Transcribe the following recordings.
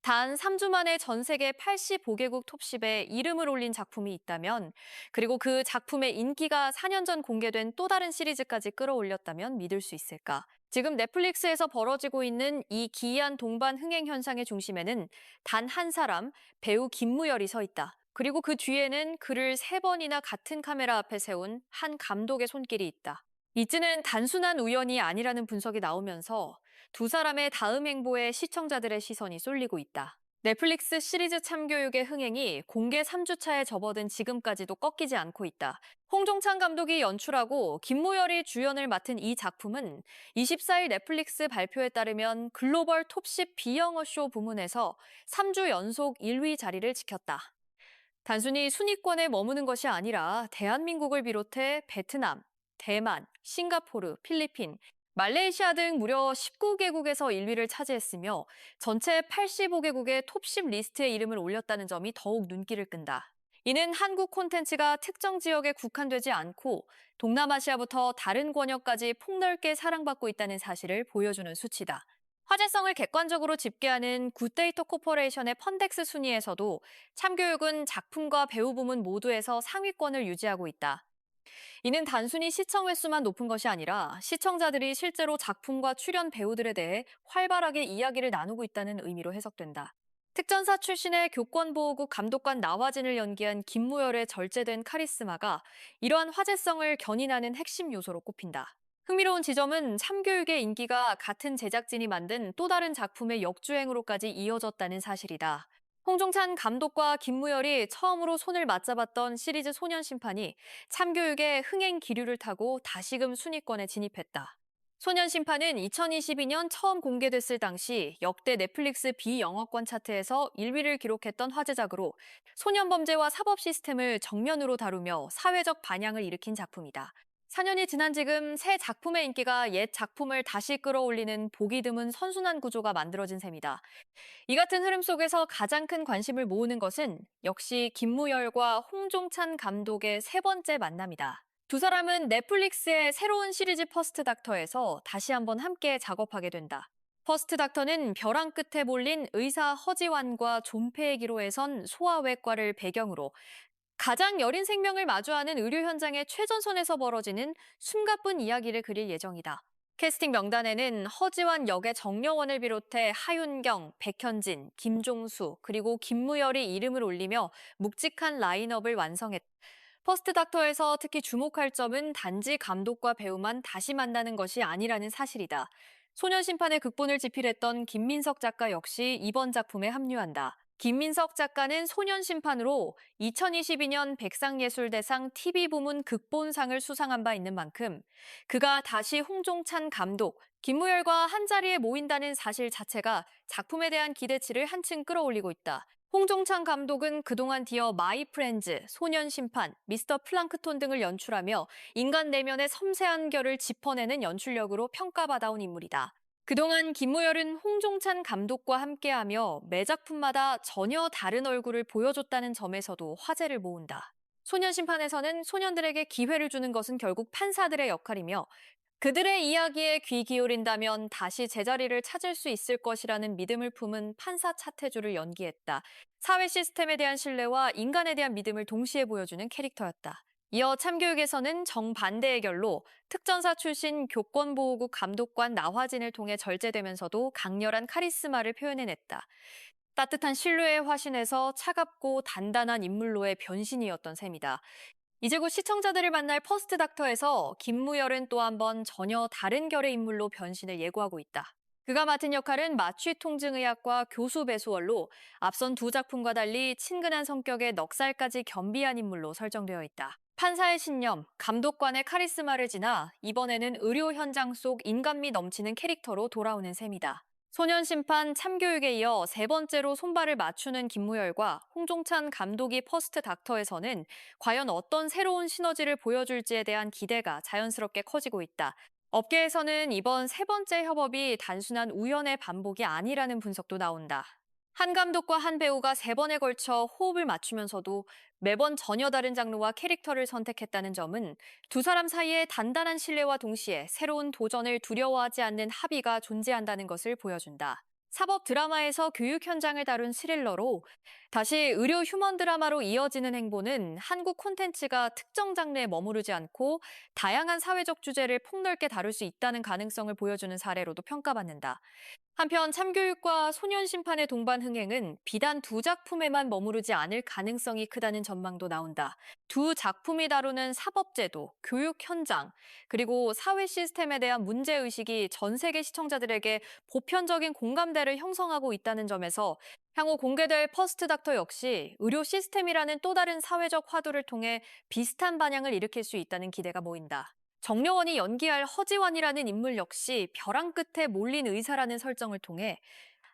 단 3주 만에 전 세계 85개국 톱10에 이름을 올린 작품이 있다면, 그리고 그 작품의 인기가 4년 전 공개된 또 다른 시리즈까지 끌어올렸다면 믿을 수 있을까? 지금 넷플릭스에서 벌어지고 있는 이 기이한 동반 흥행 현상의 중심에는 단 한 사람, 배우 김무열이 서 있다. 그리고 그 뒤에는 그를 3번이나 같은 카메라 앞에 세운 한 감독의 손길이 있다. 이즈는 단순한 우연이 아니라는 분석이 나오면서 두 사람의 다음 행보에 시청자들의 시선이 쏠리고 있다. 넷플릭스 시리즈 참교육의 흥행이 공개 3주차에 접어든 지금까지도 꺾이지 않고 있다. 홍종찬 감독이 연출하고 김무열이 주연을 맡은 이 작품은 24일 넷플릭스 발표에 따르면 글로벌 톱10 비영어 쇼 부문에서 3주 연속 1위 자리를 지켰다. 단순히 순위권에 머무는 것이 아니라 대한민국을 비롯해 베트남, 대만, 싱가포르, 필리핀, 말레이시아 등 무려 19개국에서 1위를 차지했으며 전체 85개국의 톱10 리스트에 이름을 올렸다는 점이 더욱 눈길을 끈다. 이는 한국 콘텐츠가 특정 지역에 국한되지 않고 동남아시아부터 다른 권역까지 폭넓게 사랑받고 있다는 사실을 보여주는 수치다. 화제성을 객관적으로 집계하는 굿데이터 코퍼레이션의 펀덱스 순위에서도 참교육은 작품과 배우 부문 모두에서 상위권을 유지하고 있다. 이는 단순히 시청 횟수만 높은 것이 아니라 시청자들이 실제로 작품과 출연 배우들에 대해 활발하게 이야기를 나누고 있다는 의미로 해석된다. 특전사 출신의 교권보호국 감독관 나화진을 연기한 김무열의 절제된 카리스마가 이러한 화제성을 견인하는 핵심 요소로 꼽힌다. 흥미로운 지점은 참교육의 인기가 같은 제작진이 만든 또 다른 작품의 역주행으로까지 이어졌다는 사실이다. 홍종찬 감독과 김무열이 처음으로 손을 맞잡았던 시리즈 소년심판이 참교육의 흥행 기류를 타고 다시금 순위권에 진입했다. 소년심판은 2022년 처음 공개됐을 당시 역대 넷플릭스 비영어권 차트에서 1위를 기록했던 화제작으로 소년범죄와 사법 시스템을 정면으로 다루며 사회적 반향을 일으킨 작품이다. 4년이 지난 지금 새 작품의 인기가 옛 작품을 다시 끌어올리는 보기 드문 선순환 구조가 만들어진 셈이다. 이 같은 흐름 속에서 가장 큰 관심을 모으는 것은 역시 김무열과 홍종찬 감독의 3번째 만남이다. 두 사람은 넷플릭스의 새로운 시리즈 퍼스트 닥터에서 다시 한번 함께 작업하게 된다. 퍼스트 닥터는 벼랑 끝에 몰린 의사 허지환과 존폐의 기로에선 소아외과를 배경으로 가장 여린 생명을 마주하는 의료 현장의 최전선에서 벌어지는 숨가쁜 이야기를 그릴 예정이다. 캐스팅 명단에는 허지환 역의 정여원을 비롯해 하윤경, 백현진, 김종수, 그리고 김무열이 이름을 올리며 묵직한 라인업을 완성했다. 퍼스트 닥터에서 특히 주목할 점은 단지 감독과 배우만 다시 만나는 것이 아니라는 사실이다. 소년심판의 극본을 집필했던 김민석 작가 역시 이번 작품에 합류한다. 김민석 작가는 소년심판으로 2022년 백상예술대상 TV 부문 극본상을 수상한 바 있는 만큼 그가 다시 홍종찬 감독, 김무열과 한자리에 모인다는 사실 자체가 작품에 대한 기대치를 한층 끌어올리고 있다. 홍종찬 감독은 그동안 디어 마이 프렌즈, 소년심판, 미스터 플랑크톤 등을 연출하며 인간 내면의 섬세한 결을 짚어내는 연출력으로 평가받아온 인물이다. 그동안 김무열은 홍종찬 감독과 함께하며 매 작품마다 전혀 다른 얼굴을 보여줬다는 점에서도 화제를 모은다. 소년심판에서는 소년들에게 기회를 주는 것은 결국 판사들의 역할이며 그들의 이야기에 귀 기울인다면 다시 제자리를 찾을 수 있을 것이라는 믿음을 품은 판사 차태주를 연기했다. 사회 시스템에 대한 신뢰와 인간에 대한 믿음을 동시에 보여주는 캐릭터였다. 이어 참교육에서는 정반대의 결로 특전사 출신 교권보호국 감독관 나화진을 통해 절제되면서도 강렬한 카리스마를 표현해냈다. 따뜻한 신뢰의 화신에서 차갑고 단단한 인물로의 변신이었던 셈이다. 이제 곧 시청자들을 만날 퍼스트 닥터에서 김무열은 또 한 번 전혀 다른 결의 인물로 변신을 예고하고 있다. 그가 맡은 역할은 마취통증의학과 교수 배수월로 앞선 두 작품과 달리 친근한 성격의 넉살까지 겸비한 인물로 설정되어 있다. 판사의 신념, 감독관의 카리스마를 지나 이번에는 의료 현장 속 인간미 넘치는 캐릭터로 돌아오는 셈이다. 소년심판 참교육에 이어 3번째로 손발을 맞추는 김무열과 홍종찬 감독이 퍼스트 닥터에서는 과연 어떤 새로운 시너지를 보여줄지에 대한 기대가 자연스럽게 커지고 있다. 업계에서는 이번 3번째 협업이 단순한 우연의 반복이 아니라는 분석도 나온다. 한 감독과 한 배우가 3번에 걸쳐 호흡을 맞추면서도 매번 전혀 다른 장르와 캐릭터를 선택했다는 점은 두 사람 사이의 단단한 신뢰와 동시에 새로운 도전을 두려워하지 않는 합의가 존재한다는 것을 보여준다. 사법 드라마에서 교육 현장을 다룬 스릴러로 다시 의료 휴먼 드라마로 이어지는 행보는 한국 콘텐츠가 특정 장르에 머무르지 않고 다양한 사회적 주제를 폭넓게 다룰 수 있다는 가능성을 보여주는 사례로도 평가받는다. 한편 참교육과 소년 심판의 동반 흥행은 비단 두 작품에만 머무르지 않을 가능성이 크다는 전망도 나온다. 두 작품이 다루는 사법제도, 교육 현장, 그리고 사회 시스템에 대한 문제의식이 전 세계 시청자들에게 보편적인 공감대를 형성하고 있다는 점에서 향후 공개될 퍼스트 닥터 역시 의료 시스템이라는 또 다른 사회적 화두를 통해 비슷한 반향을 일으킬 수 있다는 기대가 모인다. 정려원이 연기할 허지환이라는 인물 역시 벼랑 끝에 몰린 의사라는 설정을 통해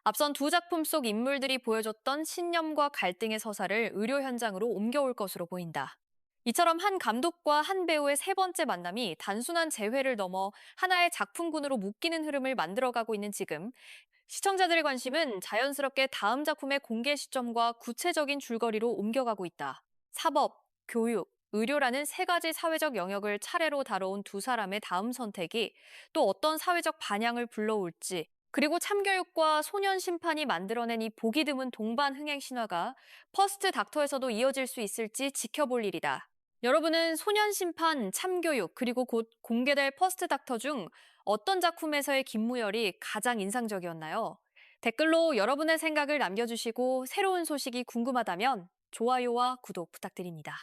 앞선 두 작품 속 인물들이 보여줬던 신념과 갈등의 서사를 의료 현장으로 옮겨올 것으로 보인다. 이처럼 한 감독과 한 배우의 세 번째 만남이 단순한 재회를 넘어 하나의 작품군으로 묶이는 흐름을 만들어가고 있는 지금, 시청자들의 관심은 자연스럽게 다음 작품의 공개 시점과 구체적인 줄거리로 옮겨가고 있다. 사법, 교육, 의료라는 세 가지 사회적 영역을 차례로 다뤄온 두 사람의 다음 선택이 또 어떤 사회적 반향을 불러올지, 그리고 참교육과 소년 심판이 만들어낸 이 보기 드문 동반 흥행 신화가 퍼스트 닥터에서도 이어질 수 있을지 지켜볼 일이다. 여러분은 소년 심판, 참교육, 그리고 곧 공개될 퍼스트 닥터 중 어떤 작품에서의 김무열이 가장 인상적이었나요? 댓글로 여러분의 생각을 남겨주시고 새로운 소식이 궁금하다면 좋아요와 구독 부탁드립니다.